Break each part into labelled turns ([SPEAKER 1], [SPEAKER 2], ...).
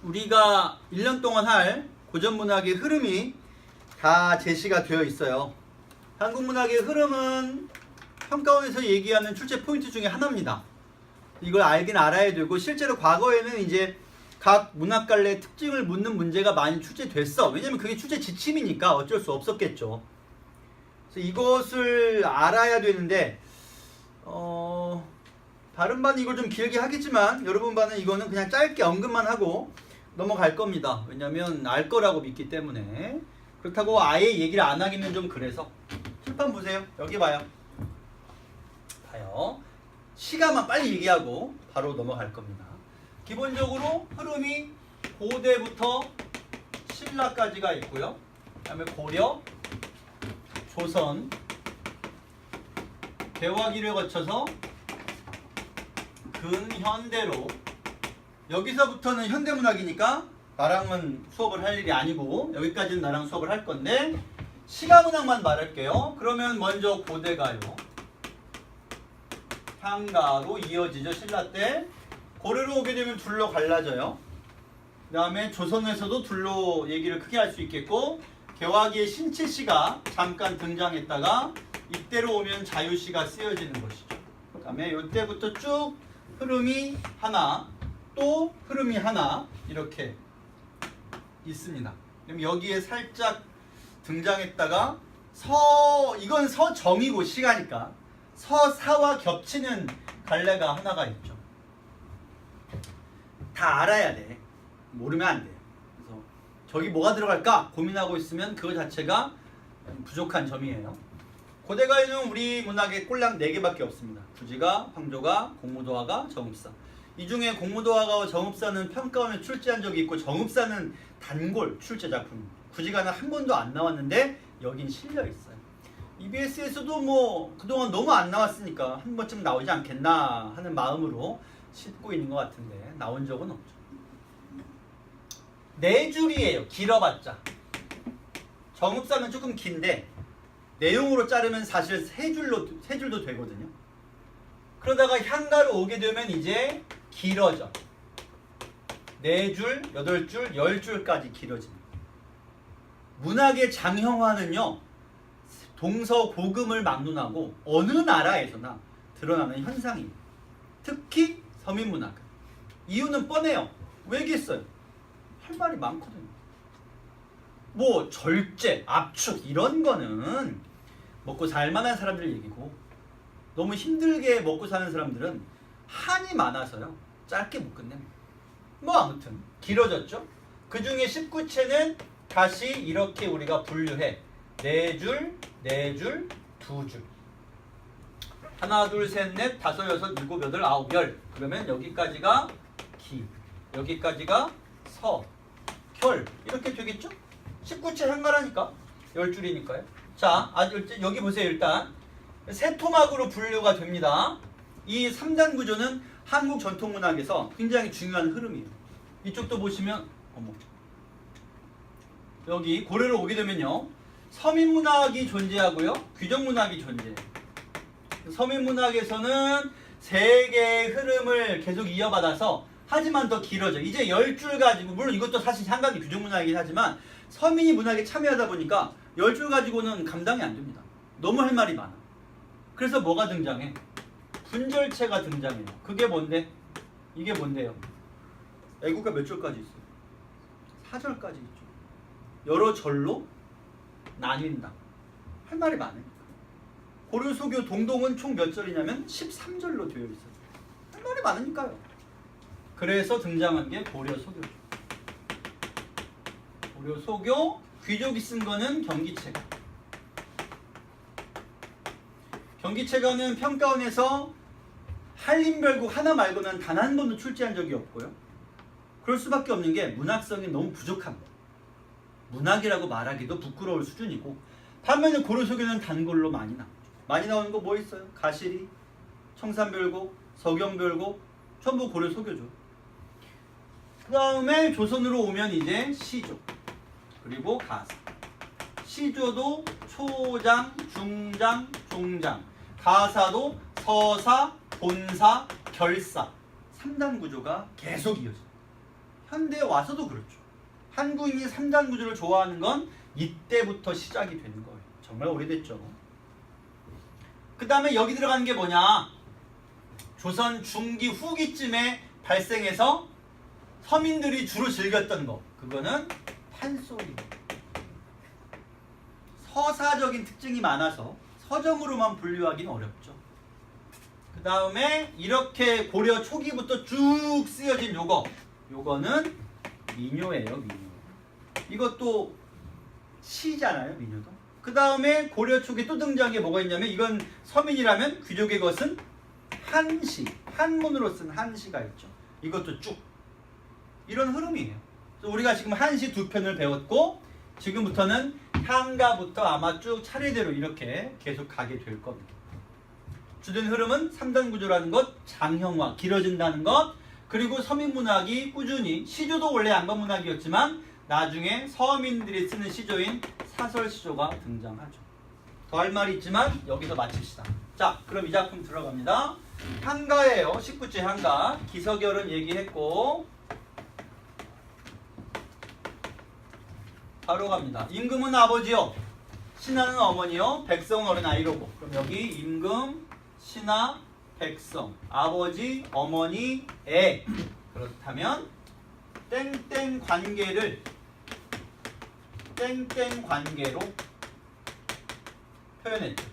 [SPEAKER 1] 우리가 1년 동안 할 고전문학의 흐름이 다 제시가 되어 있어요. 한국문학의 흐름은 평가원에서 얘기하는 출제 포인트 중에 하나입니다. 이걸 알긴 알아야 되고, 실제로 과거에는 이제 각 문학관례의 특징을 묻는 문제가 많이 출제됐어. 왜냐면 그게 출제 지침이니까 어쩔 수 없었겠죠. 그래서 이것을 알아야 되는데, 다른 반은 이걸 좀 길게 하겠지만 여러분 반은 이거는 그냥 짧게 언급만 하고 넘어갈 겁니다. 왜냐면 알 거라고 믿기 때문에. 그렇다고 아예 얘기를 안 하기는 좀 그래서. 칠판 보세요. 여기 봐요. 봐요. 시간만 빨리 얘기하고 바로 넘어갈 겁니다. 기본적으로 흐름이 고대부터 신라까지가 있고요. 그 다음에 고려, 조선, 개화기를 거쳐서 근현대로, 여기서부터는 현대문학이니까 나랑은 수업을 할 일이 아니고 여기까지는 나랑 수업을 할 건데, 시가문학만 말할게요. 그러면 먼저 고대가요. 향가로 이어지죠. 신라 때. 고려로 오게 되면 둘로 갈라져요. 그 다음에 조선에서도 둘로 얘기를 크게 할 수 있겠고, 개화기의 신치시가 잠깐 등장했다가 이때로 오면 자유시가 쓰여지는 것이죠. 그 다음에 이때부터 쭉 흐름이 하나, 또 흐름이 하나, 이렇게 있습니다. 그럼 여기에 살짝 등장했다가 이건 서정이고 시가니까 서사와 겹치는 갈래가 하나가 있죠. 다 알아야 돼. 모르면 안 돼요. 그래서 저기 뭐가 들어갈까 고민하고 있으면 그거 자체가 부족한 점이에요. 고대가에는 우리 문학에 꼴랑 4개밖에 없습니다. 구지가, 황조가, 공무도화가, 정읍사. 이 중에 공무도화가 정읍사는 평가원에 출제한 적이 있고, 정읍사는 단골 출제 작품입니다. 구지가는 한 번도 안 나왔는데 여긴 실려 있어요. EBS에서도 뭐 그동안 너무 안 나왔으니까 한 번쯤 나오지 않겠나 하는 마음으로 싣고 있는 것 같은데 나온 적은 없죠. 4줄이에요. 길어봤자. 정읍사는 조금 긴데 내용으로 자르면 사실 3줄도 되거든요. 그러다가 향가로 오게 되면 이제 길어져. 4줄, 8줄, 10줄까지 길어집니다. 문학의 장형화는요, 동서고금을 막론하고 어느 나라에서나 드러나는 현상입니다. 특히 서민문학. 이유는 뻔해요. 왜겠어요? 할 말이 많거든요. 뭐 절제, 압축 이런 거는 먹고 살만한 사람들 얘기고, 너무 힘들게 먹고 사는 사람들은 한이 많아서요 짧게 못 끝냅니다. 뭐 아무튼 길어졌죠. 그 중에 19채는 다시 이렇게 우리가 분류해. 4줄, 4줄, 2줄. 하나, 둘, 셋, 넷, 다섯, 여섯, 일곱, 여덟, 아홉, 열. 그러면 여기까지가 기, 여기까지가 서, 결. 이렇게 되겠죠? 19채 향가라니까 10줄이니까요. 자, 여기 보세요. 일단 세 토막으로 분류가 됩니다. 이 3단 구조는 한국 전통문학에서 굉장히 중요한 흐름이에요. 이쪽도 보시면 여기 고려로 오게 되면요, 서민문학이 존재하고요, 귀정문학이 존재해요. 서민문학에서는 3개의 흐름을 계속 이어받아서, 하지만 더 길어져. 이제 10줄 가지고, 물론 이것도 사실 향각이 귀정문학이긴 하지만 서민이 문학에 참여하다 보니까 10줄 가지고는 감당이 안 됩니다. 너무 할 말이 많아. 그래서 뭐가 등장해? 분절체가 등장해요. 그게 뭔데? 이게 뭔데요? 애국가 몇 절까지 있어요? 4절까지 있죠. 여러 절로 나뉜다. 할 말이 많으니까. 고려소교 동동은 총 몇 절이냐면 13절로 되어 있어요. 할 말이 많으니까요. 그래서 등장한 게 고려소교죠. 고려소교, 귀족이 쓴 거는 경기체가. 경기체가는 평가원에서 한림별국 하나 말고는 단 한 번도 출제한 적이 없고요. 그럴 수밖에 없는 게 문학성이 너무 부족합니다. 문학이라고 말하기도 부끄러울 수준이고, 반면에 고려소교는 단골로 많이 나오죠. 많이 나오는 거 뭐 있어요? 가시리, 청산별곡, 서경별곡, 전부 고려소교죠. 그 다음에 조선으로 오면 이제 시조, 그리고 가사. 시조도 초장, 중장, 종장. 가사도 서사, 본사, 결사. 3단 구조가 계속 이어집니다. 현대에 와서도 그렇죠. 한국인이 3단 구조를 좋아하는 건 이때부터 시작이 되는 거예요. 정말 오래됐죠. 그 다음에 여기 들어가는 게 뭐냐? 조선 중기 후기쯤에 발생해서 서민들이 주로 즐겼던 거. 그거는 판소리. 서사적인 특징이 많아서 서정으로만 분류하기는 어렵죠. 그 다음에 이렇게 고려 초기부터 쭉 쓰여진 요거는 민요예요. 민요. 이것도 시잖아요. 민요도. 그 다음에 고려 초기 또 등장한 게 뭐가 있냐면, 이건 서민이라면 귀족의 것은 한시, 한문으로 쓴 한시가 있죠. 이것도 쭉 이런 흐름이에요. 그래서 우리가 지금 한시 두 편을 배웠고, 지금부터는 향가부터 아마 쭉 차례대로 이렇게 계속 가게 될 겁니다. 주된 흐름은 3단 구조라는 것, 장형화, 길어진다는 것, 그리고 서민문학이 꾸준히, 시조도 원래 양반문학이었지만 나중에 서민들이 쓰는 시조인 사설시조가 등장하죠. 더 할 말이 있지만 여기서 마칩시다. 자, 그럼 이 작품 들어갑니다. 향가예요. 19제 향가. 기서결은 얘기했고, 바로 갑니다. 임금은 아버지요, 신하는 어머니요, 백성은 어린아이로고. 그럼 여기 임금, 신하, 백성, 아버지, 어머니, 애. 그렇다면 땡땡 관계를 땡땡 관계로 표현했죠.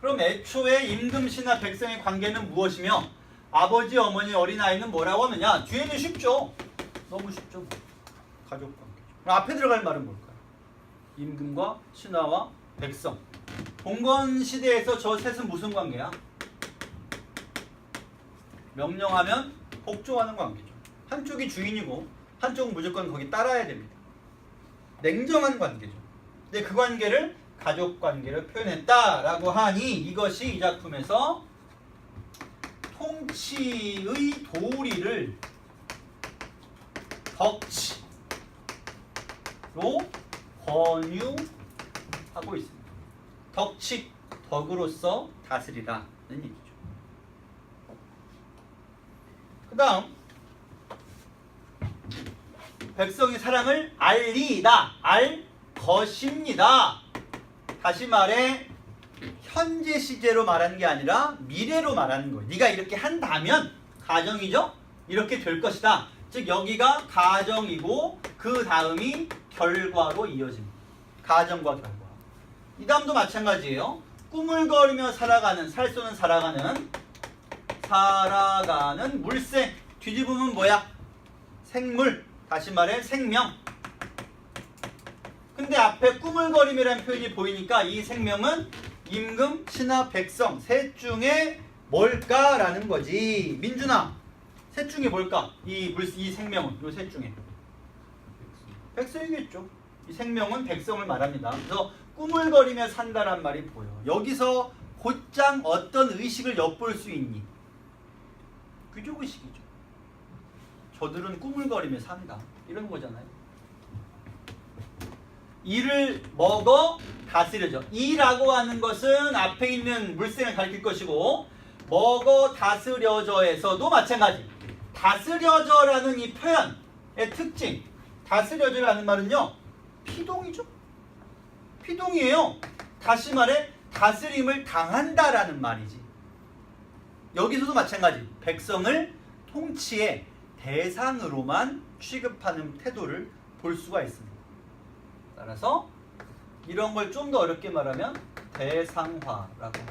[SPEAKER 1] 그럼 애초에 임금, 신하, 백성의 관계는 무엇이며 아버지, 어머니, 어린아이는 뭐라고 하느냐? 뒤에는 쉽죠. 너무 쉽죠. 가족관계. 그럼 앞에 들어갈 말은 뭘까요? 임금과 신하와 백성. 봉건 시대에서 저 셋은 무슨 관계야? 명령하면 복종하는 관계죠. 한쪽이 주인이고 한쪽은 무조건 거기 따라야 됩니다. 냉정한 관계죠. 근데 그 관계를 가족관계로 표현했다라고 하니, 이것이 이 작품에서 통치의 도리를 덕치로 권유하고 있습니다. 덕치, 덕으로서 다스리라는 얘기죠. 그 다음, 백성의 사랑을 알리다, 알 것입니다. 다시 말해 현재 시제로 말하는 게 아니라 미래로 말하는 거예요. 네가 이렇게 한다면, 가정이죠? 이렇게 될 것이다. 즉 여기가 가정이고 그 다음이 결과로 이어집니다. 가정과 결과. 이 다음도 마찬가지예요. 꾸물거리며 살아가는, 살쏘는 살아가는 물생. 뒤집으면 뭐야? 생물. 다시 말해 생명. 근데 앞에 꾸물거림이라는 표현이 보이니까 이 생명은 임금, 신하, 백성 셋 중에 뭘까라는 거지. 민준아, 셋 중에 뭘까? 이 생명은, 이 셋 중에 백성이겠죠. 이 생명은 백성을 말합니다. 그래서 꾸물거리며 산다란 말이 보여. 여기서 곧장 어떤 의식을 엿볼 수 있니? 귀족의식이죠. 저들은 꾸물거리며 산다, 이런 거잖아요. 이를 먹어 다스려져. 이라고 하는 것은 앞에 있는 물생을 가리킬 것이고, 먹어 다스려져에서도 마찬가지. 다스려져라는 이 표현의 특징, 다스려져라는 말은요, 피동이죠. 피동이에요. 다시 말해 다스림을 당한다라는 말이지. 여기서도 마찬가지. 백성을 통치의 대상으로만 취급하는 태도를 볼 수가 있습니다. 따라서 이런 걸 좀 더 어렵게 말하면 대상화라고 하죠.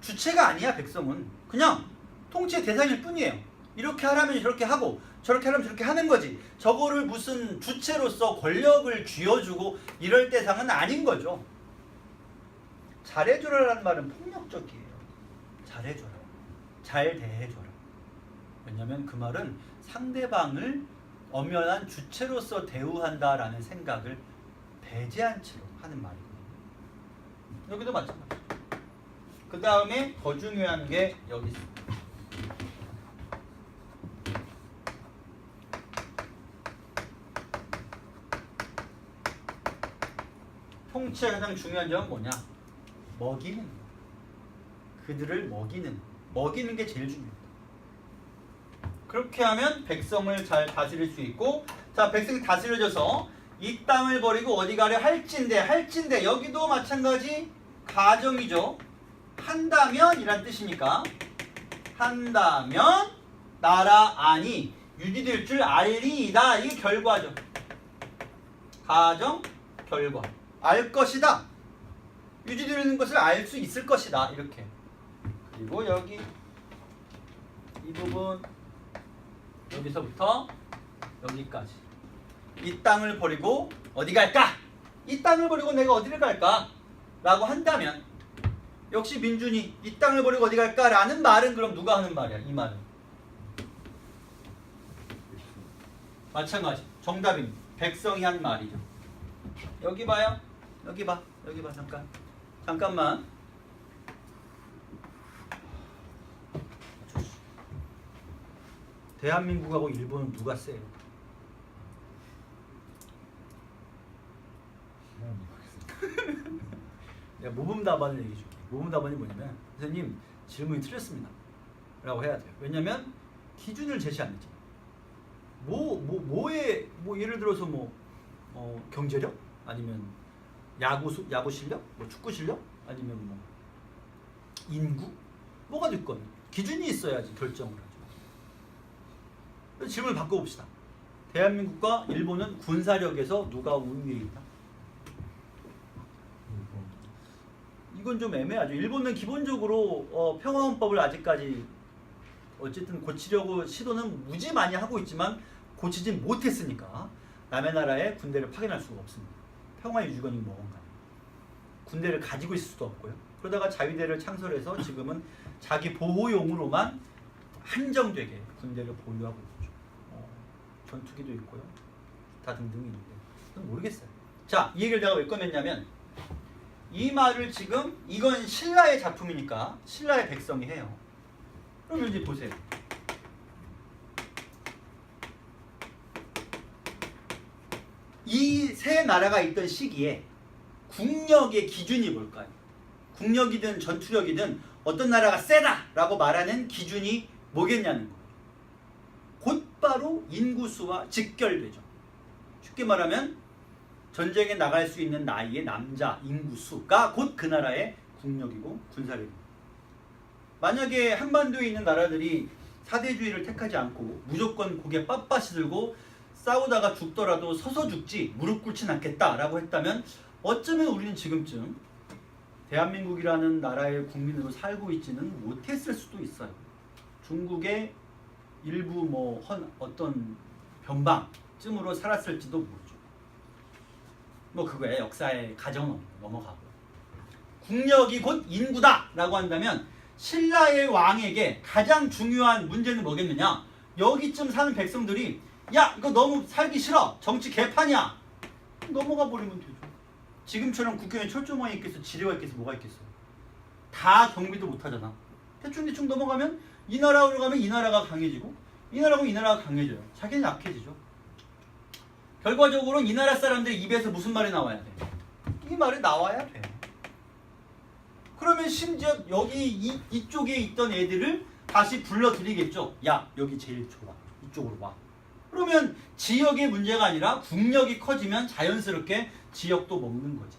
[SPEAKER 1] 주체가 아니야. 백성은 그냥 통치의 대상일 뿐이에요. 이렇게 하라면 저렇게 하고 저렇게 하려면 저렇게 하는 거지. 저거를 무슨 주체로서 권력을 쥐어주고 이럴 대상은 아닌 거죠. 잘해줘라라는 말은 폭력적이에요. 잘해줘라, 잘 대해줘라. 왜냐하면 그 말은 상대방을 엄연한 주체로서 대우한다라는 생각을 배제한 채로 하는 말이거든요. 여기도 마찬가지죠. 그 다음에 더 중요한 게 여기 있습니다. 통치의 가장 중요한 점은 뭐냐? 먹이는 거. 그들을 먹이는 게 제일 중요합니다. 그렇게 하면 백성을 잘 다스릴 수 있고, 자, 백성이 다스려져서 이 땅을 버리고 어디 가려 할진대 여기도 마찬가지 가정이죠. 한다면 이란 뜻이니까 한다면 나라 안이 유지될 줄 알리이다. 이게 결과죠. 가정 결과. 알 것이다. 유지되는 것을 알 수 있을 것이다. 이렇게. 그리고 여기 이 부분 여기서부터 여기까지. 이 땅을 버리고 어디 갈까? 이 땅을 버리고 내가 어디를 갈까? 라고 한다면 역시 민준이 이 땅을 버리고 어디 갈까? 라는 말은 그럼 누가 하는 말이야? 이 말은. 마찬가지. 정답입니다. 백성이 한 말이죠. 여기 봐요. 여기 봐. 잠깐만. 대한민국하고 일본은 누가 세요? 내가 모범 답안을 얘기해 줄게. 모범 답안이 뭐냐면 선생님 질문이 틀렸습니다 라고 해야 돼요. 왜냐면 기준을 제시 안 했잖아. 예를 들어서 경제력? 아니면 야구 실력? 축구 실력? 아니면 인구? 뭐가 됐건 기준이 있어야지 결정을 하죠. 질문을 바꿔봅시다. 대한민국과 일본은 군사력에서 누가 우위에 있다? 이건 좀 애매하죠. 일본은 기본적으로 평화헌법을 아직까지 어쨌든 고치려고 시도는 무지 많이 하고 있지만 고치진 못했으니까 남의 나라에 군대를 파견할 수가 없습니다. 평화유지건이 뭔가 군대를 가지고 있을 수도 없고요. 그러다가 자위대를 창설해서 지금은 자기 보호용으로만 한정되게 군대를 보유하고 있죠. 전투기도 있고요. 기타 등등이 있는데 그건 모르겠어요. 자, 이 얘기를 내가 왜 꺼냈냐면 이 말을 지금 이건 신라의 작품이니까 신라의 백성이 해요. 그럼 이제 보세요. 이 세 나라가 있던 시기에 국력의 기준이 뭘까요? 국력이든 전투력이든 어떤 나라가 세다라고 말하는 기준이 뭐겠냐는 거예요. 곧바로 인구수와 직결되죠. 쉽게 말하면 전쟁에 나갈 수 있는 나이의 남자 인구수가 곧 그 나라의 국력이고 군사력입니다. 만약에 한반도에 있는 나라들이 사대주의를 택하지 않고 무조건 고개 빳빳이 들고 싸우다가 죽더라도 서서 죽지 무릎 꿇진 않겠다라고 했다면 어쩌면 우리는 지금쯤 대한민국이라는 나라의 국민으로 살고 있지는 못했을 수도 있어요. 중국의 일부 어떤 변방쯤으로 살았을지도 모르죠. 그거야. 역사의 가정은 넘어가고. 국력이 곧 인구다라고 한다면 신라의 왕에게 가장 중요한 문제는 뭐겠느냐? 여기쯤 사는 백성들이 야 이거 너무 살기 싫어. 정치 개판이야. 넘어가 버리면 되죠. 지금처럼 국경에 철조망이 있겠어. 지뢰가 있겠어. 뭐가 있겠어. 다 경비도 못하잖아. 대충 넘어가면 이 나라로 가면 이 나라가 강해지고 이 나라고 이 나라가 강해져요. 자기는 약해지죠. 결과적으로 이 나라 사람들의 입에서 무슨 말이 나와야 돼? 이 말이 나와야 돼. 그러면 심지어 여기 이쪽에 있던 애들을 다시 불러들이겠죠. 야 여기 제일 좋아. 이쪽으로 와. 그러면 지역의 문제가 아니라 국력이 커지면 자연스럽게 지역도 먹는 거지.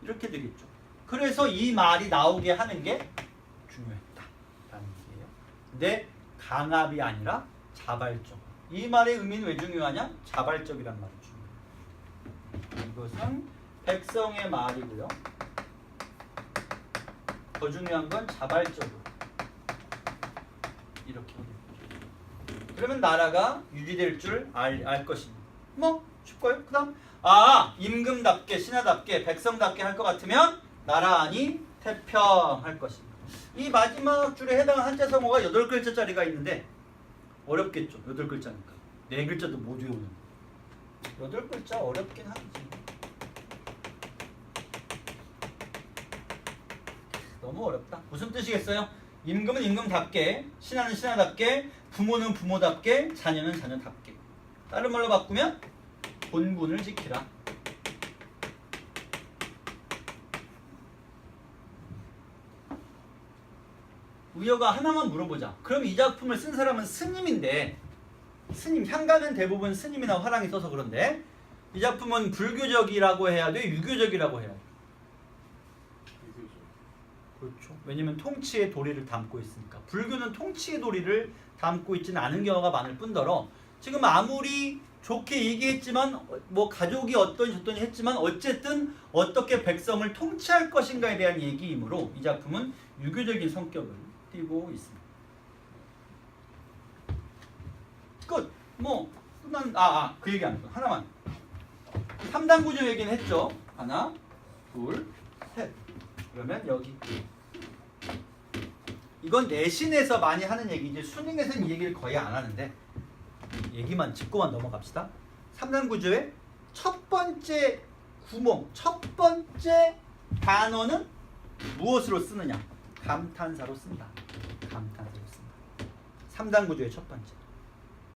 [SPEAKER 1] 이렇게 되겠죠. 그래서 이 말이 나오게 하는 게 중요했다라는 얘기예요. 근데 강압이 아니라 자발적. 이 말의 의미는 왜 중요하냐? 자발적이란 말이 중요해요. 이것은 백성의 말이고요. 더 중요한 건 자발적으로. 이렇게. 그러면 나라가 유지될 줄 알 것입니다. 쉽고요. 그 다음 임금답게 신하답게 백성답게 할 것 같으면 나라 안이 태평할 것입니다. 이 마지막 줄에 해당하는 한자 성어가 8글자짜리가 있는데 어렵겠죠. 8글자니까. 4글자도 못 외우는. 8글자 어렵긴 하지. 너무 어렵다. 무슨 뜻이겠어요? 임금은 임금답게, 신하는 신하답게, 부모는 부모답게, 자녀는 자녀답게. 다른 말로 바꾸면 본분을 지키라. 우여가 하나만 물어보자. 그럼 이 작품을 쓴 사람은 스님인데, 스님, 향가는 대부분 스님이나 화랑이 써서 그런데 이 작품은 불교적이라고 해야 돼? 유교적이라고 해야 돼? 그렇죠. 왜냐면 통치의 도리를 담고 있으니까. 불교는 통치의 도리를 담고 있지는 않은 경우가 많을 뿐더러 지금 아무리 좋게 얘기했지만 뭐 가족이 어떠니 저떠니 했지만 어쨌든 어떻게 백성을 통치할 것인가에 대한 얘기이므로 이 작품은 유교적인 성격을 띠고 있습니다. 끝. 뭐 끝난 그 얘기 안 했어. 하나만. 3단 구조 얘기는 했죠. 하나, 둘, 셋. 그러면 여기. 이건 내신에서 많이 하는 얘기지 수능에서는 이 얘기를 거의 안 하는데 얘기만 짚고만 넘어갑시다. 3단 구조의 첫 번째 구멍, 첫 번째 단어는 무엇으로 쓰느냐? 감탄사로 쓴다. 감탄사로 쓴다. 3단 구조의 첫 번째.